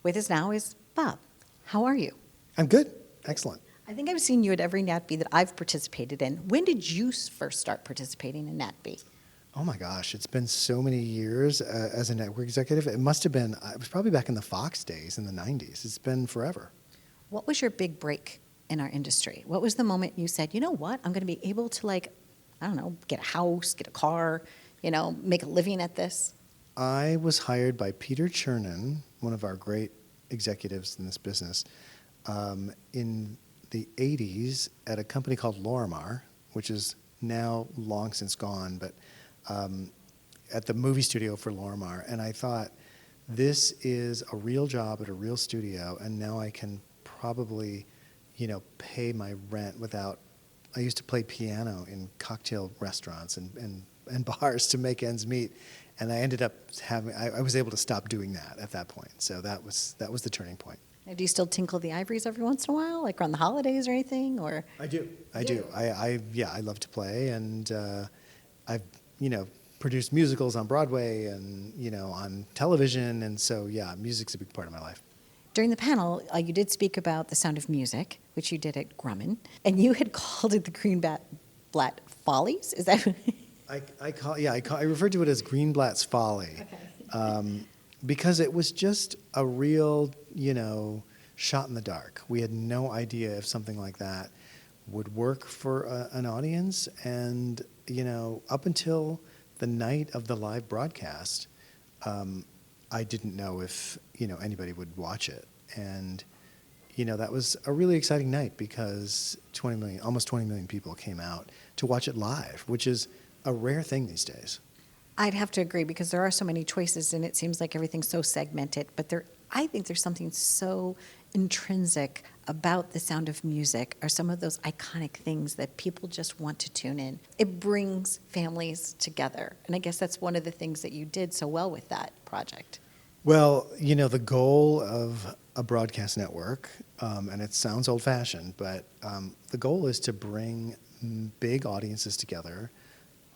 With us now is Bob. How are you? I'm good. Excellent. I think I've seen you at every NatB that I've participated in. When did you first start participating in NatB? Oh my gosh, it's been so many years as a network executive. It must have been, it was probably back in the Fox days in the 90s. It's been forever. What was your big break in our industry? What was the moment you said, you know what, I'm going to be able to, like, I don't know, get a house, get a car, you know, make a living at this? I was hired by Peter Chernin, one of our great executives in this business, in the 80s at a company called Lorimar, which is now long since gone, but at the movie studio for Lorimar. And I thought, this is a real job at a real studio, and now I can probably, pay my rent without. I used to play piano in cocktail restaurants and bars to make ends meet, and I ended up I was able to stop doing that at that point. So that was the turning point. Now, do you still tinkle the ivories every once in a while, like around the holidays or anything? Or I do. I love to play, and I've produced musicals on Broadway and on television, and so music's a big part of my life. During the panel, you did speak about The Sound of Music, which you did at Grumman, and you had called it the Greenblatt Follies. Is that? I referred to it as Greenblatt's Folly, Okay. because it was just a real shot in the dark. We had no idea if something like that would work for an audience, and up until the night of the live broadcast, I didn't know if anybody would watch it, and that was a really exciting night because almost 20 million people came out to watch it live, which is a rare thing these days. I'd have to agree because there are so many choices, and it seems like everything's so segmented. But I think there's something so intrinsic about The Sound of Music, or some of those iconic things that people just want to tune in. It brings families together, and I guess that's one of the things that you did so well with that project. Well, the goal of a broadcast network, and it sounds old-fashioned, but the goal is to bring big audiences together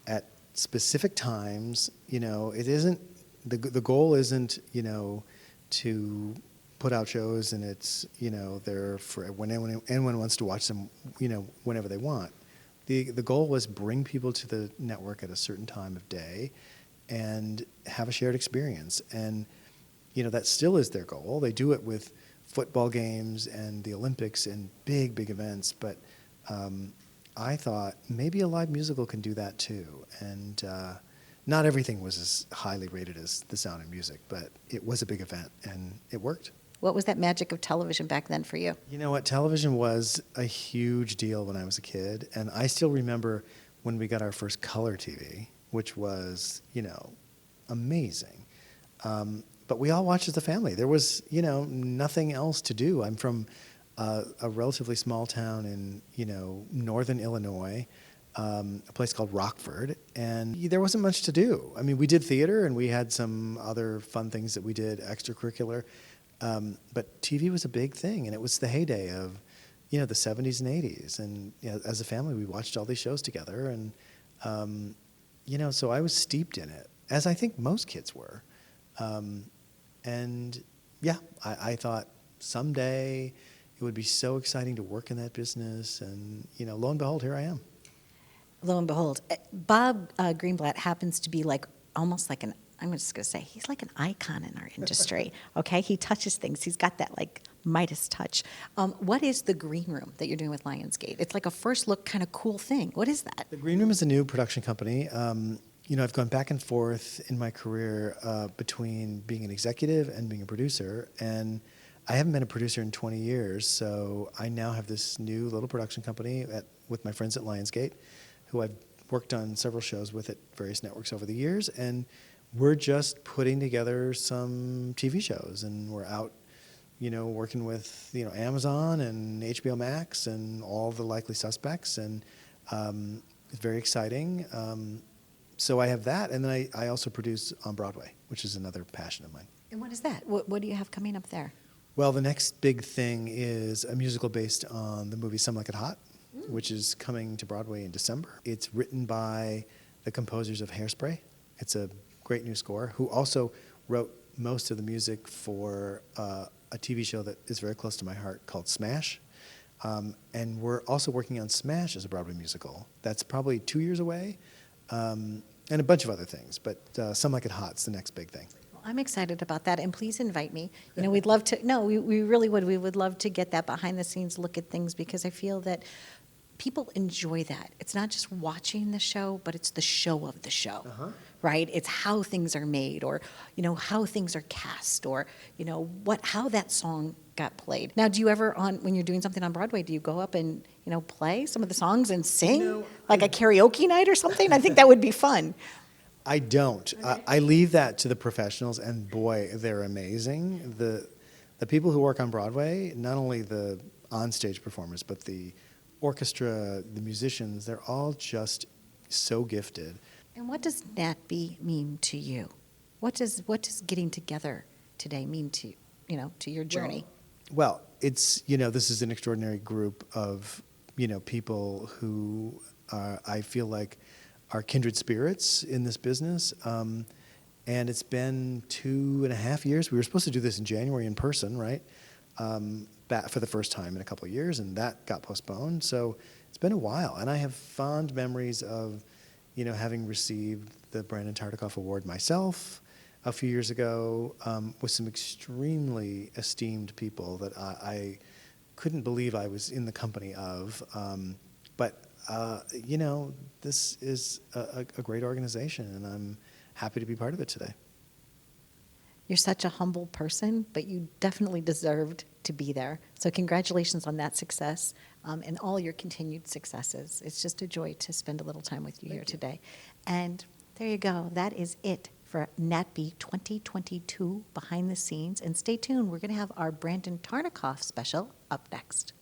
at specific times. It isn't the goal isn't to put out shows and it's they're for when anyone wants to watch them whenever they want. The goal was bring people to the network at a certain time of day and have a shared experience, and that still is their goal. They do it with football games and the Olympics and big events, but I thought maybe a live musical can do that too. And not everything was as highly rated as The Sound of Music, but it was a big event and it worked. What was that magic of television back then for you? You know what? Television was a huge deal when I was a kid, and I still remember when we got our first color TV, which was, amazing. But we all watched as a family. There was, nothing else to do. I'm from a relatively small town in, northern Illinois, a place called Rockford, and there wasn't much to do. I mean, we did theater, and we had some other fun things that we did, extracurricular, but TV was a big thing, and it was the heyday of, the 70s and 80s, and as a family, we watched all these shows together, and, so I was steeped in it, as I think most kids were. I thought someday it would be so exciting to work in that business, and lo and behold, here I am. Lo and behold, Bob Greenblatt happens to be almost like I'm just going to say, he's like an icon in our industry, okay? He touches things. He's got that Midas touch. What is the Green Room that you're doing with Lionsgate? It's like a first look kind of cool thing. What is that? The Green Room is a new production company. I've gone back and forth in my career between being an executive and being a producer, and I haven't been a producer in 20 years, so I now have this new little production company with my friends at Lionsgate, who I've worked on several shows with at various networks over the years, and we're just putting together some TV shows, and we're out, working with, Amazon and HBO Max and all the likely suspects, and it's very exciting. So I have that, and then I also produce on Broadway, which is another passion of mine. And what is that? What do you have coming up there? Well, the next big thing is a musical based on the movie Some Like It Hot, which is coming to Broadway in December. It's written by the composers of Hairspray. It's a great new score, who also wrote most of the music for a TV show that is very close to my heart called Smash. And we're also working on Smash as a Broadway musical. That's probably 2 years away, and a bunch of other things. But Some Like It Hot's the next big thing. Well, I'm excited about that, and please invite me. You know, we'd love to, no, we really would. We would love to get that behind the scenes look at things, because I feel that people enjoy that. It's not just watching the show, but it's the show of the show, right? It's how things are made, or, you know, how things are cast, or, you know, how that song got played. Now, do you ever, when you're doing something on Broadway, do you go up and, you know, play some of the songs and sing? No, like a karaoke night or something? I think that would be fun. I don't. I leave that to the professionals, and boy, they're amazing. The people who work on Broadway, not only the onstage performers, but the orchestra, the musicians, they're all just so gifted. And what does NatB mean to you? What does getting together today mean to, you know, to your journey? Well, it's, you know, this is an extraordinary group of, you know, people who I feel like are kindred spirits in this business. And it's been 2.5 years. We were supposed to do this in January in person, right? Back for the first time in a couple of years, and that got postponed. So it's been a while, and I have fond memories of, you know, having received the Brandon Tartikoff Award myself a few years ago, with some extremely esteemed people that I couldn't believe I was in the company of. But you know, this is a great organization, and I'm happy to be part of it today. You're such a humble person, but you definitely deserved to be there. So congratulations on that success, and all your continued successes. It's just a joy to spend a little time with you here today. And there you go. That is it for NatB 2022 Behind the Scenes. And stay tuned. We're going to have our Brandon Tartikoff special up next.